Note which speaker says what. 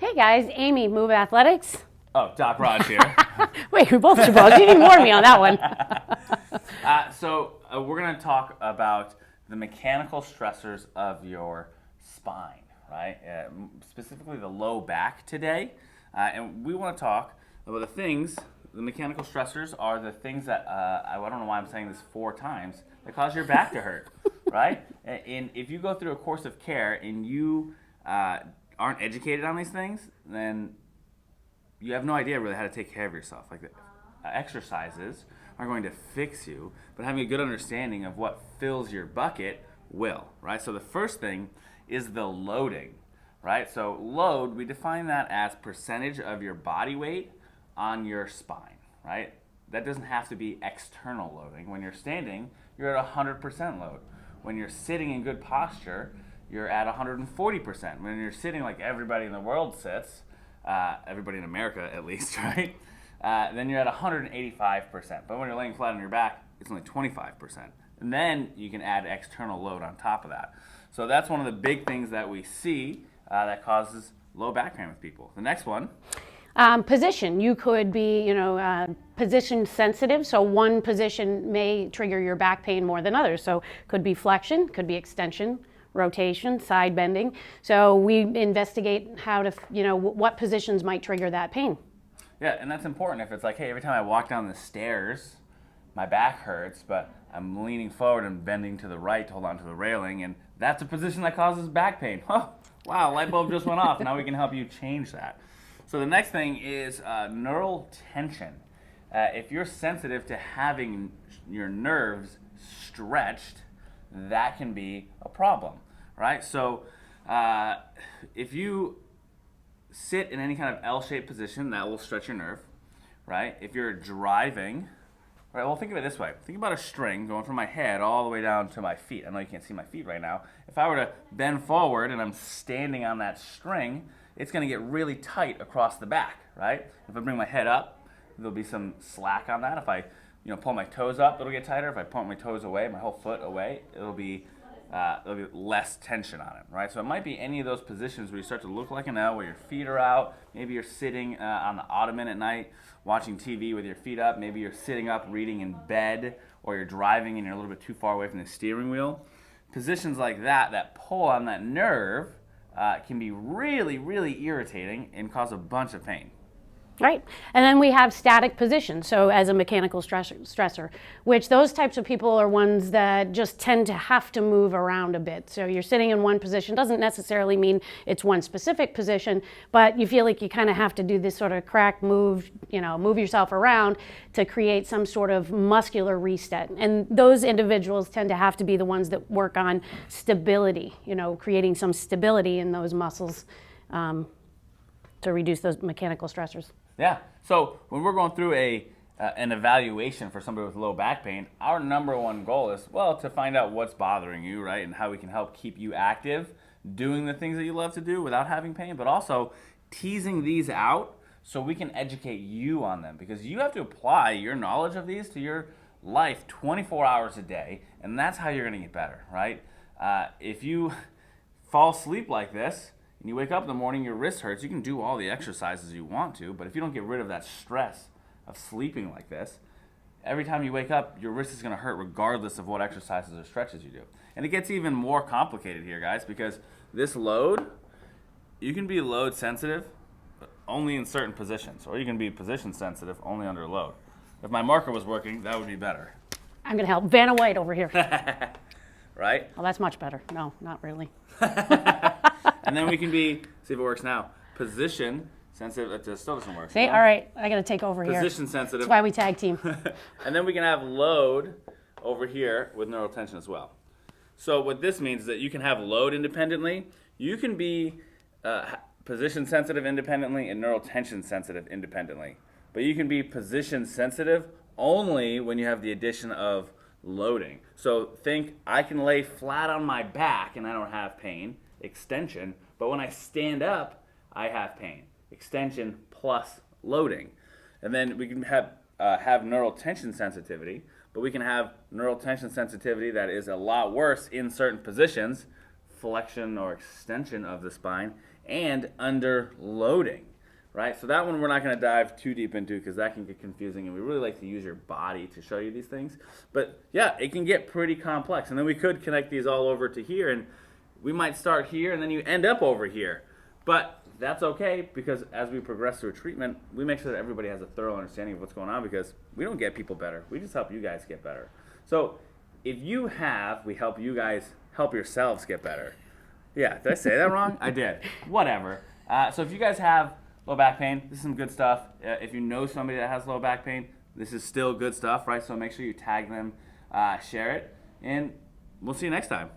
Speaker 1: Hey guys, Amy, Move Athletics.
Speaker 2: Oh, Doc Raj here.
Speaker 1: Wait, we both should both. You didn't warn me on that one.
Speaker 2: We're going to talk about the mechanical stressors of your spine, right? Specifically the low back today. And we want to talk about the mechanical stressors are the things that, I don't know why I'm saying this 4 times, that cause your back to hurt, right? And if you go through a course of care and you aren't educated on these things, then you have no idea really how to take care of yourself. Like exercises are going to fix you, but having a good understanding of what fills your bucket will, right? So the first thing is the loading, right? So load, we define that as percentage of your body weight on your spine, right? That doesn't have to be external loading. When you're standing, you're at 100% load. When you're sitting in good posture, you're at 140%. When you're sitting like everybody in the world sits, everybody in America at least, right? Then you're at 185%. But when you're laying flat on your back, it's only 25%. And then you can add external load on top of that. So that's one of the big things that we see that causes low back pain with people. The next one.
Speaker 1: Position. You could be, position sensitive. So one position may trigger your back pain more than others. So could be flexion, could be extension, rotation, side bending. So we investigate how to, what positions might trigger that pain.
Speaker 2: Yeah, and that's important. If it's like, hey, every time I walk down the stairs, my back hurts, but I'm leaning forward and bending to the right to hold on to the railing, and that's a position that causes back pain. Oh, wow, light bulb just went off. Now we can help you change that. So the next thing is neural tension. If you're sensitive to having your nerves stretched, that can be a problem, right? So if you sit in any kind of L-shaped position, that will stretch your nerve, right? If you're driving, right, well, think of it this way. Think about a string going from my head all the way down to my feet. I know you can't see my feet right now. If I were to bend forward and I'm standing on that string, it's going to get really tight across the back, right? If I bring my head up, there'll be some slack on that. If I pull my toes up, it'll get tighter. If I point my toes away, my whole foot away, there'll be less tension on it, right? So it might be any of those positions where you start to look like an L, where your feet are out. Maybe you're sitting on the ottoman at night watching TV with your feet up. Maybe you're sitting up reading in bed, or you're driving and you're a little bit too far away from the steering wheel. Positions like that pull on that nerve can be really, really irritating and cause a bunch of pain.
Speaker 1: Right. And then we have static positions, so as a mechanical stressor, which those types of people are ones that just tend to have to move around a bit. So you're sitting in one position, doesn't necessarily mean it's one specific position, but you feel like you kind of have to do this sort of crack move, move yourself around to create some sort of muscular reset. And those individuals tend to have to be the ones that work on stability, creating some stability in those muscles to reduce those mechanical stressors.
Speaker 2: Yeah. So when we're going through an evaluation for somebody with low back pain, our number one goal is, to find out what's bothering you, right, and how we can help keep you active, doing the things that you love to do without having pain, but also teasing these out so we can educate you on them, because you have to apply your knowledge of these to your life 24 hours a day, and that's how you're going to get better, right? If you fall asleep like this, and you wake up in the morning, your wrist hurts, you can do all the exercises you want to, but if you don't get rid of that stress of sleeping like this, every time you wake up, your wrist is going to hurt regardless of what exercises or stretches you do. And it gets even more complicated here, guys, because this load, you can be load sensitive but only in certain positions, or you can be position sensitive only under load. If my marker was working, that would be better.
Speaker 1: I'm going to help. Vanna White over here.
Speaker 2: Right?
Speaker 1: Oh, that's much better. No, not really.
Speaker 2: And then we can be, see if it works now, position sensitive. It still doesn't work.
Speaker 1: See, all right, I got to take over here.
Speaker 2: Position sensitive.
Speaker 1: That's why we tag team.
Speaker 2: And then we can have load over here with neural tension as well. So what this means is that you can have load independently. You can be position sensitive independently and neural tension sensitive independently. But you can be position sensitive only when you have the addition of loading. So think, I can lay flat on my back and I don't have pain, extension, but when I stand up, I have pain, extension plus loading. And then we can have neural tension sensitivity, but we can have neural tension sensitivity that is a lot worse in certain positions, flexion or extension of the spine, and under loading, right? So that one we're not going to dive too deep into because that can get confusing, and we really like to use your body to show you these things. But yeah, it can get pretty complex, and then we could connect these all over to here, and we might start here and then you end up over here. But that's okay, because as we progress through treatment, we make sure that everybody has a thorough understanding of what's going on, because we don't get people better. We just help you guys get better. So if you have, we help you guys help yourselves get better. Yeah, did I say that wrong? I did. Whatever. So if you guys have low back pain, this is some good stuff. If you know somebody that has low back pain, this is still good stuff, right? So make sure you tag them, share it, and we'll see you next time.